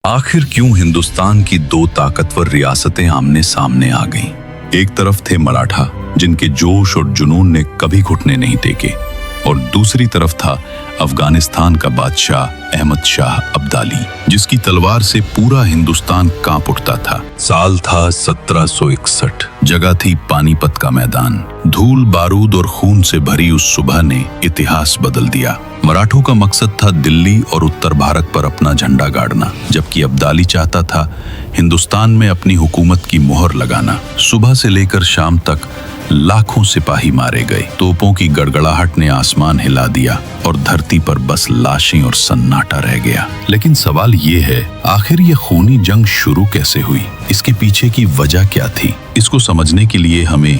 आखिर क्यों हिंदुस्तान की दो ताकतवर रियासतें आमने सामने आ गईं? एक तरफ थे मराठा, जिनके जोश और जुनून ने कभी घुटने नहीं टेके, और दूसरी तरफ था अफगानिस्तान का बादशाह अहमद शाह अब्दाली, जिसकी तलवार से पूरा हिंदुस्तान कांप उठता था। साल था 1761। जगह थी पानीपत का मैदान। धूल, बारूद और खून से भरी उस सुबह ने इतिहास बदल दिया। मराठों का मकसद था दिल्ली और उत्तर भारत पर अपना झंडा गाड़ना, जबकि अब्दाली चाहता था हिंदुस्तान में अपनी हुकूमत की मोहर लगाना। सुबह से लेकर शाम तक लाखों सिपाही मारे गए। तोपों की गड़गड़ाहट ने आसमान हिला दिया और धरती पर बस लाशें और सन्नाटा रह गया। लेकिन सवाल ये है, आखिर ये खूनी जंग शुरू कैसे हुई? इसके पीछे की वजह क्या थी? इसको समझने के लिए हमें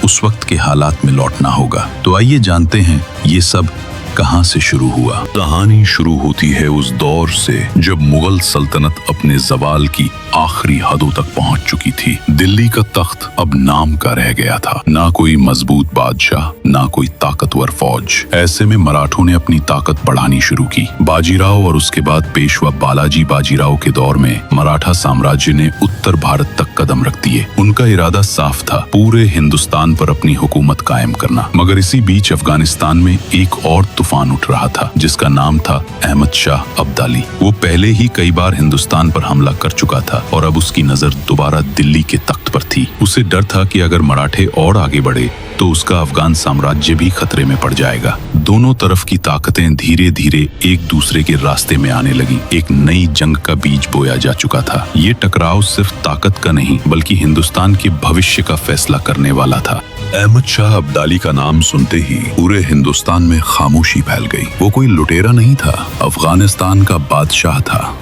उस वक्त के हालात में लौटना होगा। तो आइए जानते हैं ये सब कहां से शुरू हुआ। कहानी शुरू होती है उस दौर से जब मुगल सल्तनत अपने जवाल की आखिरी हदों तक पहुंच चुकी थी। दिल्ली का तख्त अब नाम का रह गया था, ना कोई मजबूत बादशाह, ना कोई ताकतवर फौज। ऐसे में मराठों ने अपनी ताकत बढ़ानी शुरू की। बाजीराव और उसके बाद पेशवा बालाजी बाजीराव के दौर में मराठा साम्राज्य ने उत्तर भारत तक कदम रख दिए। उनका इरादा साफ था, पूरे हिंदुस्तान पर अपनी हुकूमत कायम करना। मगर इसी बीच अफगानिस्तान में एक और तूफान उठ रहा था, जिसका नाम था अहमद शाह अब्दाली। वो पहले ही कई बार हिंदुस्तान पर हमला कर चुका था और अब उसकी नजर दोबारा दिल्ली के तख्त पर थी। उसे डर था कि अगर मराठे और आगे बढ़े तो उसका अफगान साम्राज्य भी खतरे में पड़ जाएगा। दोनों तरफ की ताकतें धीरे धीरे एक दूसरे के रास्ते में आने लगी। एक नई जंग का बीज बोया जा चुका था। ये टकराव सिर्फ ताकत का नहीं, बल्कि हिंदुस्तान के भविष्य का फैसला करने वाला था। अहमद शाह अब्दाली का नाम सुनते ही पूरे हिंदुस्तान में खामोशी फैल गई। वो कोई लुटेरा नहीं था, अफगानिस्तान का बादशाह था,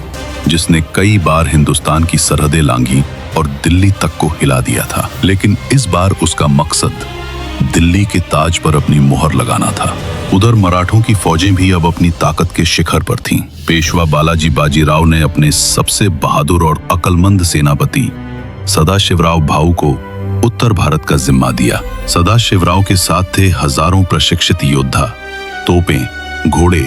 जिसने कई बार हिंदुस्तान की सरहदें लांघी और दिल्ली तक को हिला दिया था। लेकिन इस बार उसका मकसद दिल्ली के ताज पर अपनी मोहर लगाना था। उधर मराठों की फौजें भी अब अपनी ताकत के शिखर पर थीं। पेशवा बालाजी बाजीराव ने अपने सबसे बहादुर और अक्लमंद सेनापति सदाशिवराव भाऊ को उत्तर भारत का जिम्मा दिया। सदाशिवराव के साथ थे हजारों प्रशिक्षित योद्धा, तोपें, घोड़े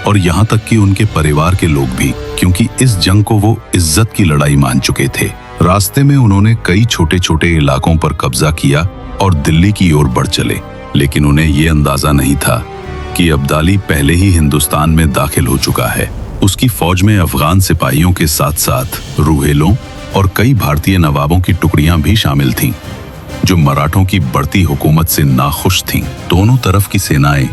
और यहाँ तक कि उनके परिवार के लोग भी, क्योंकि इस जंग को वो इज्जत की लड़ाई मान चुके थे। रास्ते में उन्होंने कई छोटे छोटे इलाकों पर कब्जा किया और दिल्ली की ओर बढ़ चले। लेकिन उन्हें ये अंदाजा नहीं था कि अब्दाली पहले ही हिंदुस्तान में दाखिल हो चुका है। उसकी फौज में अफगान सिपाहियों के साथ साथ रूहेलों और कई भारतीय नवाबों की टुकड़ियां भी शामिल थीं, जो मराठों की बढ़ती हुकूमत से नाखुश थीं। दोनों तरफ की सेनाएं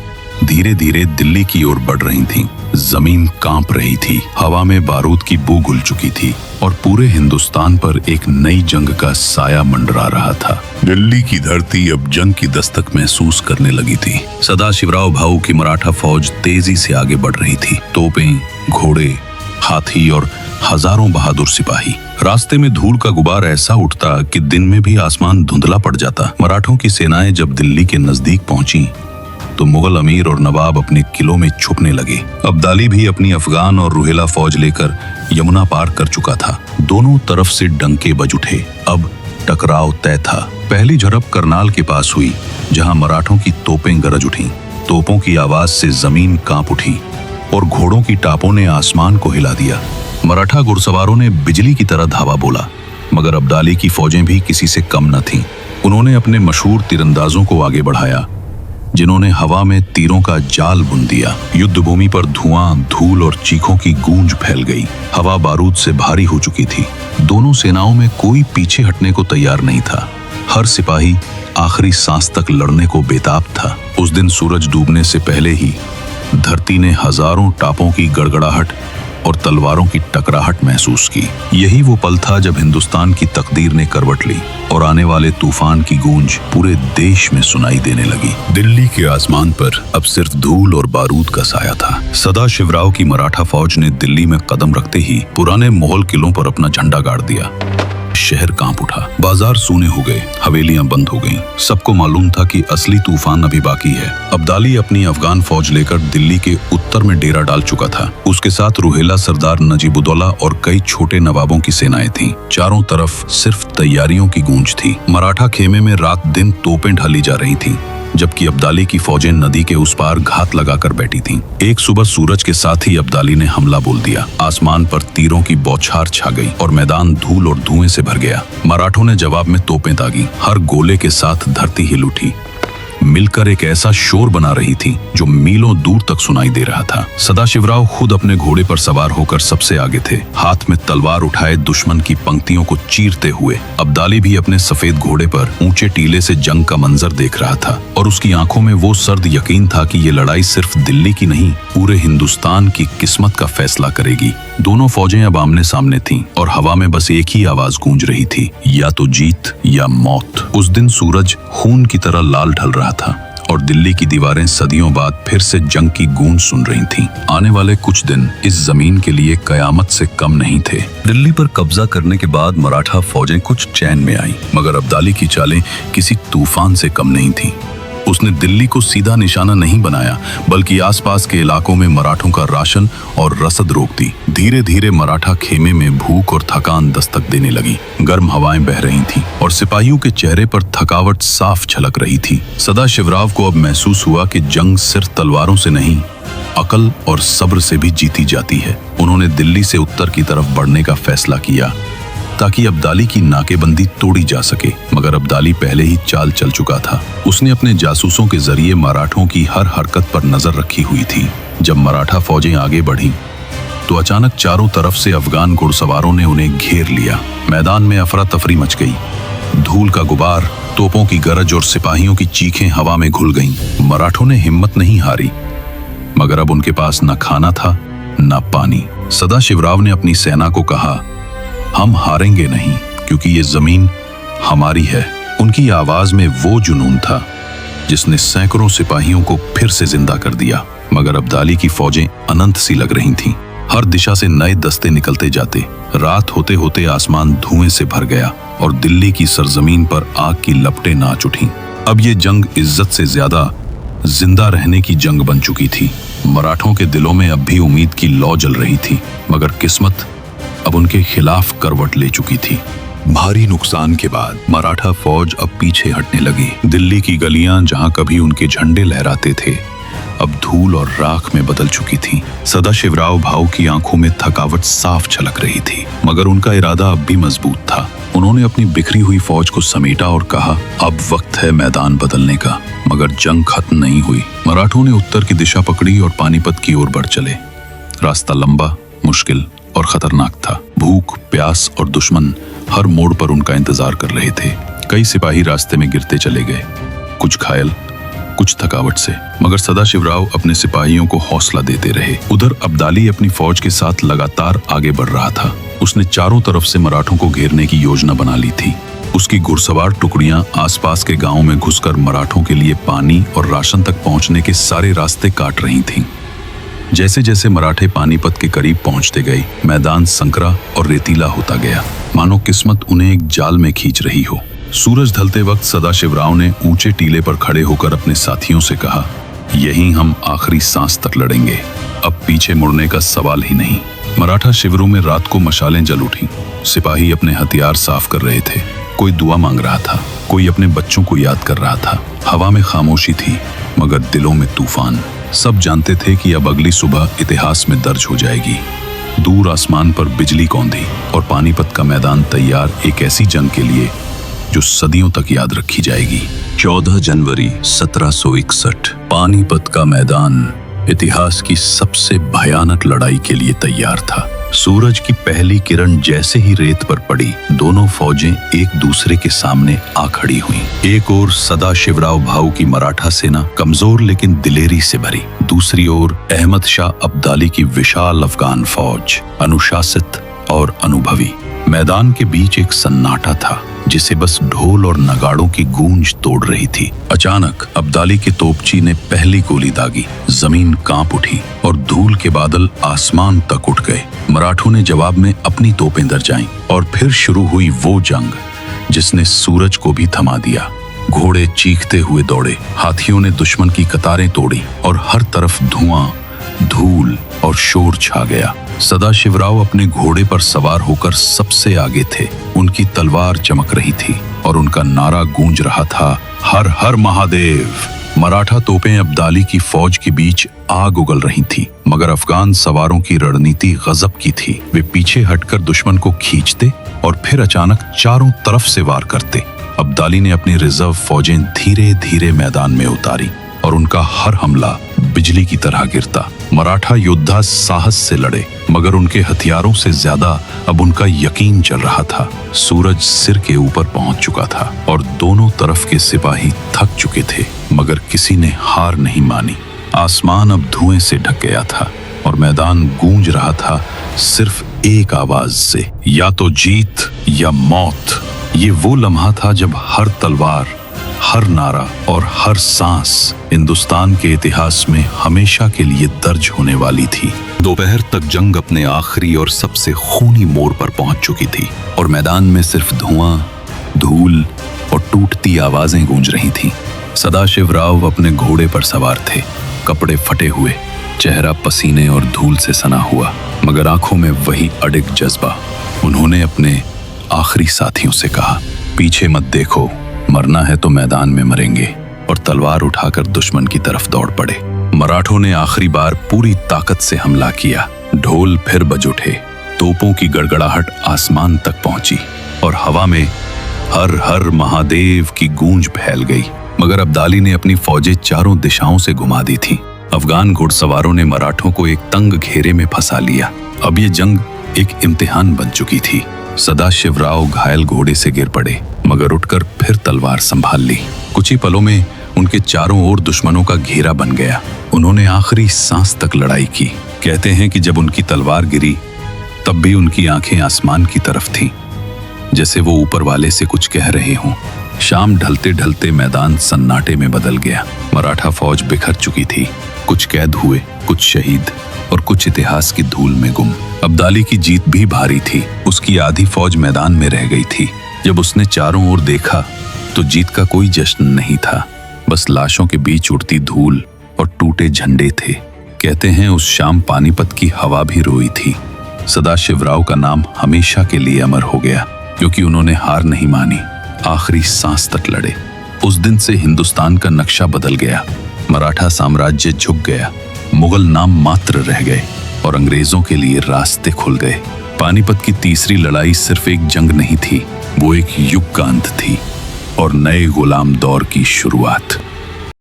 धीरे धीरे दिल्ली की ओर बढ़ रही थीं। जमीन कांप रही थी, हवा में बारूद की बू घुल चुकी थी और पूरे हिंदुस्तान पर एक नई जंग का साया मंडरा रहा था। दिल्ली की धरती अब जंग की दस्तक महसूस करने लगी थी। सदाशिवराव भाऊ की मराठा फौज तेजी से आगे बढ़ रही थी। तोपें, घोड़े, हाथी और हजारों बहादुर सिपाही। रास्ते में धूल का गुबार ऐसा उठता कि दिन में भी आसमान धुंधला पड़ जाता। मराठों की सेनाएं जब दिल्ली के नजदीक पहुंची तो मुगल अमीर और नवाब अपने किलों में छुपने लगे। अब्दाली भी अपनी अफगान और रुहेला फौज लेकर यमुना पार कर चुका था। दोनों तरफ से डंके बज उठे। अब टकराव तय था। पहली झड़प करनाल के पास हुई, जहां मराठों की तोपें गरज उठी। तोपों की आवाज से जमीन कांप उठी और घोड़ों की टापों ने आसमान को हिला दिया। मराठा घुड़सवारों ने बिजली की तरह धावा बोला, मगर अब्दाली की फौजें भी किसी से कम न थीं। उन्होंने अपने मशहूर तीरंदाजों को आगे बढ़ाया, जिन्होंने हवा में तीरों का जाल बुन दिया। युद्ध भूमि पर धुआं, धूल और चीखों की गूंज फैल गई। हवा बारूद से भारी हो चुकी थी। दोनों सेनाओं में कोई पीछे हटने को तैयार नहीं था। हर सिपाही आखिरी सांस तक लड़ने को बेताब था। उस दिन सूरज डूबने से पहले ही धरती ने हजारों टापों की गड़गड़ाहट और तलवारों की टकराहट महसूस की। यही वो पल था जब हिंदुस्तान की तकदीर ने करवट ली और आने वाले तूफान की गूंज पूरे देश में सुनाई देने लगी। दिल्ली के आसमान पर अब सिर्फ धूल और बारूद का साया था। सदाशिवराव की मराठा फौज ने दिल्ली में कदम रखते ही पुराने मुगल किलों पर अपना झंडा गाड़ दिया। शहर कांप उठा, बाजार सूने हो गए, हवेलियां बंद हो गईं। सबको मालूम था कि असली तूफान अभी बाकी है। अब्दाली अपनी अफगान फौज लेकर दिल्ली के उत्तर में डेरा डाल चुका था। उसके साथ रुहेला सरदार नजीबुद्दौला और कई छोटे नवाबों की सेनाएं थीं। चारों तरफ सिर्फ तैयारियों की गूंज थी। मराठा खेमे में रात दिन तोपें ढाली जा रही थीं। जबकि अब्दाली की फौजें नदी के उस पार घात लगाकर बैठी थीं। एक सुबह सूरज के साथ ही अब्दाली ने हमला बोल दिया। आसमान पर तीरों की बौछार छा गई और मैदान धूल और धुएं से भर गया। मराठों ने जवाब में तोपें दागी। हर गोले के साथ धरती हिल उठी, मिलकर एक ऐसा शोर बना रही थी जो मीलों दूर तक सुनाई दे रहा था। सदाशिवराव खुद अपने घोड़े पर सवार होकर सबसे आगे थे, हाथ में तलवार उठाए दुश्मन की पंक्तियों को चीरते हुए। अब्दाली भी अपने सफेद घोड़े पर ऊंचे टीले से जंग का मंजर देख रहा था और उसकी आंखों में वो सर्द यकीन था कि ये लड़ाई सिर्फ दिल्ली की नहीं, पूरे हिंदुस्तान की किस्मत का फैसला करेगी। दोनों फौजें अब आमने सामने थीं और हवा में बस एक ही आवाज गूंज रही थी, या तो जीत या मौत। उस दिन सूरज खून की तरह लाल ढल रहा था और दिल्ली की दीवारें सदियों बाद फिर से जंग की गूंज सुन रही थीं। आने वाले कुछ दिन इस जमीन के लिए कयामत से कम नहीं थे। दिल्ली पर कब्जा करने के बाद मराठा फौजें कुछ चैन में आईं, मगर अब्दाली की चालें किसी तूफान से कम नहीं थीं। उसने दिल्ली को सीधा निशाना नहीं बनाया, बल्कि आसपास के इलाकों में मराठों का राशन और रसद रोक दी। धीरे धीरे मराठा खेमे में भूख और थकान दस्तक देने लगी। गर्म हवाएं बह रही थीं और सिपाहियों के चेहरे पर थकावट साफ झलक रही थी। सदाशिवराव को अब महसूस हुआ कि जंग सिर्फ तलवारों से नहीं, अकल और सब्र से भी जीती जाती है। उन्होंने दिल्ली से उत्तर की तरफ बढ़ने का फैसला किया ताकि अब्दाली की नाकेबंदी तोड़ी जा सके, मगर अब्दाली पहले ही चाल चल चुका था। उसने अपने जासूसों के जरिए मराठों की हर हरकत पर नजर रखी हुई थी। जब मराठा फौजें आगे बढ़ीं, तो अचानक चारों तरफ से अफगान घुड़सवारों ने उन्हें घेर लिया। मैदान में अफरा तफरी मच गई। धूल का गुबार, तोपों की गरज और सिपाहियों की चीखें हवा में घुल गईं। मराठों ने हिम्मत नहीं हारी, मगर अब उनके पास न खाना था न पानी। सदाशिवराव ने अपनी सेना को कहा, हम हारेंगे नहीं, क्योंकि ये जमीन हमारी है। उनकी आवाज में वो जुनून था जिसने सैकड़ों सिपाहियों को फिर से जिंदा कर दिया। मगर अब्दाली की फौजें अनंत सी लग रही थीं। हर दिशा से नए दस्ते निकलते जाते। रात होते होते आसमान धुएं से भर गया और दिल्ली की सरजमीन पर आग की लपटें नाच उठीं। अब ये जंग इज्जत से ज्यादा जिंदा रहने की जंग बन चुकी थी। मराठों के दिलों में अब भी उम्मीद की लौ जल रही थी, मगर किस्मत अब उनके खिलाफ करवट ले चुकी थी। भारी नुकसान के बाद मराठा फौज अब पीछे हटने लगी। दिल्ली की गलियां जहां कभी उनके झंडे लहराते थे, अब धूल और राख में बदल चुकी थीं। सदाशिवराव भाऊ की आंखों में थकावट साफ झलक रही थी, मगर उनका इरादा अब भी मजबूत था। उन्होंने अपनी बिखरी हुई फौज को समेटा और कहा, अब वक्त है मैदान बदलने का। मगर जंग खत्म नहीं हुई। मराठों ने उत्तर की दिशा पकड़ी और पानीपत की ओर बढ़ चले। रास्ता लंबा, मुश्किल और खतरनाक था। भूख, प्यास और दुश्मन हर मोड़ पर उनका इंतजार कर रहे थे। कई सिपाही रास्ते में गिरते चले गए, कुछ घायल, कुछ थकावट से, मगर सदाशिवराव अपने सिपाहियों को हौसला देते रहे। उधर अब्दाली अपनी फौज के साथ लगातार आगे बढ़ रहा था। उसने चारों तरफ से मराठों को घेरने की योजना बना ली थी। उसकी घुड़सवार टुकड़ियां आसपास के गांवों में घुसकर मराठों के लिए पानी और राशन तक पहुंचने के सारे रास्ते काट रही थीं। जैसे जैसे मराठे पानीपत के करीब पहुंचते गए, मैदान संकरा और रेतीला होता गया, मानो किस्मत उन्हें एक जाल में खींच रही हो। सूरज ढलते वक्त सदाशिवराव ने ऊंचे टीले पर खड़े होकर अपने साथियों से कहा, यहीं हम आखिरी सांस तक लड़ेंगे, अब पीछे मुड़ने का सवाल ही नहीं। मराठा शिविरों में रात को मशालें जल उठी। सिपाही अपने हथियार साफ कर रहे थे। कोई दुआ मांग रहा था, कोई अपने बच्चों को याद कर रहा था। हवा में खामोशी थी, मगर दिलों में तूफान। सब जानते थे कि अब अगली सुबह इतिहास में दर्ज हो जाएगी। दूर आसमान पर बिजली कौंधी और पानीपत का मैदान तैयार एक ऐसी जंग के लिए जो सदियों तक याद रखी जाएगी। 14 जनवरी 1761, पानीपत का मैदान इतिहास की सबसे भयानक लड़ाई के लिए तैयार था। सूरज की पहली किरण जैसे ही रेत पर पड़ी, दोनों फौजें एक दूसरे के सामने आ खड़ी हुईं। एक ओर सदाशिवराव भाऊ की मराठा सेना कमजोर लेकिन दिलेरी से भरी, दूसरी ओर अहमद शाह अब्दाली की विशाल अफगान फौज, अनुशासित और अनुभवी। मैदान के बीच एक सन्नाटा था जिसे बस ढोल और नगाड़ों की गूंज तोड़ रही थी। अचानक अब्दाली के तोपची ने पहली गोली दागी। जमीन कांप उठी और धूल के बादल आसमान तक उठ गए। मराठों ने जवाब में अपनी तोपें दरजाईं और फिर शुरू हुई वो जंग जिसने सूरज को भी थमा दिया। घोड़े चीखते हुए दौड़े, हाथियों ने दुश्मन की कतारें तोड़ी और हर तरफ धुआं, धूल और शोर छा गया। सदाशिवराव अपने घोड़े पर सवार होकर सबसे आगे थे। उनकी तलवार चमक रही थी और उनका नारा गूंज रहा था, हर हर महादेव। मराठा तोपें अब्दाली की फौज के बीच आग उगल रही थी, मगर अफगान सवारों की रणनीति गजब की थी। वे पीछे हटकर दुश्मन को खींचते और फिर अचानक चारों तरफ से वार करते। अब्दाली ने अपनी रिजर्व फौजें धीरे धीरे मैदान में उतारी और उनका हर हमला बिजली की तरह गिरता। मराठा योद्धा साहस से लड़े, मगर उनके हथियारों से ज्यादा अब उनका यकीन चल रहा था। सूरज सिर के ऊपर पहुंच चुका था और दोनों तरफ के सिपाही थक चुके थे, मगर किसी ने हार नहीं मानी। आसमान अब धुएं से ढक गया था और मैदान गूंज रहा था सिर्फ एक आवाज से, या तो जीत या मौत। ये वो लम्हा था जब हर तलवार, हर नारा और हर सांस हिंदुस्तान के इतिहास में हमेशा के लिए दर्ज होने वाली थी। दोपहर तक जंग अपने आखिरी और सबसे खूनी मोड़ पर पहुंच चुकी थी और मैदान में सिर्फ धुआं, धूल और टूटती आवाजें गूंज रही थीं। सदाशिवराव अपने घोड़े पर सवार थे, कपड़े फटे हुए, चेहरा पसीने और धूल से सना हुआ, मगर आंखों में वही अडिग जज्बा। उन्होंने अपने आखिरी साथियों से कहा, पीछे मत देखो, मरना है तो मैदान में मरेंगे, और तलवार उठाकर दुश्मन की तरफ दौड़ पड़े। मराठों ने आखिरी बार पूरी ताकत से हमला किया। ढोल फिर बज उठे, तोपों की गड़गड़ाहट आसमान तक पहुंची और हवा में हर हर महादेव की गूंज फैल गई। मगर अब्दाली ने अपनी फौजें चारों दिशाओं से घुमा दी थी। अफगान घुड़सवारों ने मराठों को एक तंग घेरे में फंसा लिया। अब ये जंग एक इम्तिहान बन चुकी थी। सदाशिवराव घायल घोड़े से गिर पड़े, मगर उठकर फिर तलवार संभाल ली। कुछ ही पलों में उनके चारों ओर दुश्मनों का घेरा बन गया। उन्होंने आखिरी सांस तक लड़ाई की। कहते हैं कि जब उनकी तलवार गिरी तब भी उनकी आंखें आसमान की तरफ थीं, जैसे वो ऊपर वाले से कुछ कह रहे हों। शाम ढलते ढलते मैदान सन्नाटे में बदल गया। मराठा फौज बिखर चुकी थी, कुछ कैद हुए, कुछ शहीद और कुछ इतिहास की धूल में गुम। अब्दाली की जीत भी भारी थी। उसकी आधी फौज मैदान में रह गई थी। जब उसने चारों ओर देखा तो जीत का कोई जश्न नहीं था, बस लाशों के बीच उड़ती धूल और टूटे झंडे थे। कहते हैं उस शाम पानीपत की हवा भी रोई थी। सदाशिवराव का नाम हमेशा के लिए अमर हो गया, क्योंकि उन्होंने हार नहीं मानी, आखिरी सांस तक लड़े। उस दिन से हिंदुस्तान का नक्शा बदल गया। मराठा साम्राज्य झुक गया, मुगल नाम मात्र रह गए और अंग्रेजों के लिए रास्ते खुल गए। पानीपत की तीसरी लड़ाई सिर्फ एक जंग नहीं थी, वो एक युग का अंत थी और नए गुलाम दौर की शुरुआत।